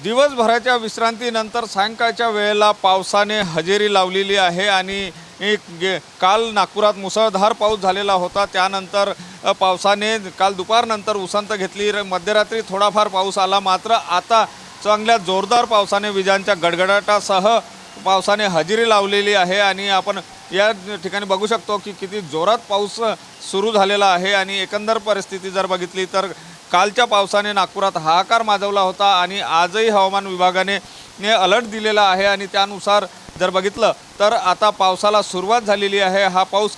दिवसभराच्या विश्रांतीनंतर सायंकाळच्या वेळेला पावसाने हजेरी लावलेली आहे आणि काल नागपुरात मुसळधार पाऊस झालेला होता। त्यानंतर पावसाने काल दुपारनंतर उसंत घेतली। मध्यरात्री थोडाफार पाऊस आला, मात्र आता चांगल्या जोरदार पावसाने विजांच्या गडगडाटासह पावसाने हजेरी लावलेली आहे आणि आपण या ठिकाणी बघू शकतो की किती जोरात पाऊस सुरू झालेला आहे। आणि एकंदर परिस्थिती जर बघितली तर कालच्या पावसाने नागपुरात हाहाकार माजवला होता आणि आजही हवामान विभागाने अलर्ट दिलेला आहे आणि त्यानुसार जर बघितलं तर आता पावसाला सुरुवात झालेली आहे। हा पाऊस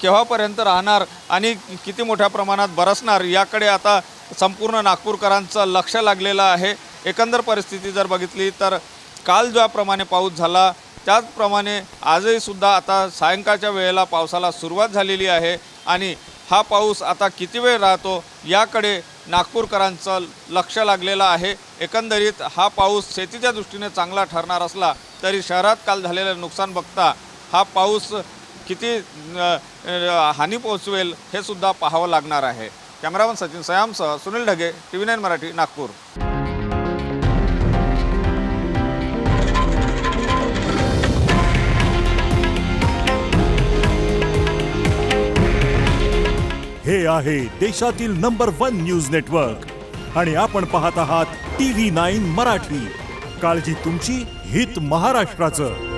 केव्हापर्यंत राहणार आणि किती मोठ्या प्रमाणात बरसणार याकडे आता संपूर्ण नागपूरकरांचं लक्ष लागलेलं आहे। एकंदर परिस्थिती जर बघितली तर काल ज्याप्रमाणे पाऊस झाला त्याचप्रमाणे आजही सुद्धा आता सायंकाळच्या वेळेला पावसाला सुरुवात झालेली आहे आणि हा पाऊस आता किती वेळ राहतो याकडे नागपूरकरांचं लक्ष लागलेलं आहे। एकंदरीत हा पाऊस शेतीच्या दृष्टीने चांगला ठरणार असला तरी शहरात काल झालेलं नुकसान बघता हा पाऊस किती हानी पोहोचवेल हे सुद्धा पाहावं लागणार आहे। कॅमेरामन सचिन सयामसह सुनील ढगे, TV9 मराठी, नागपूर। हे आहे देशातील नंबर 1 न्यूज नेटवर्क आणि आपण पाहत आहात TV9 मराठी। काळजी तुमची, हित महाराष्ट्राचं।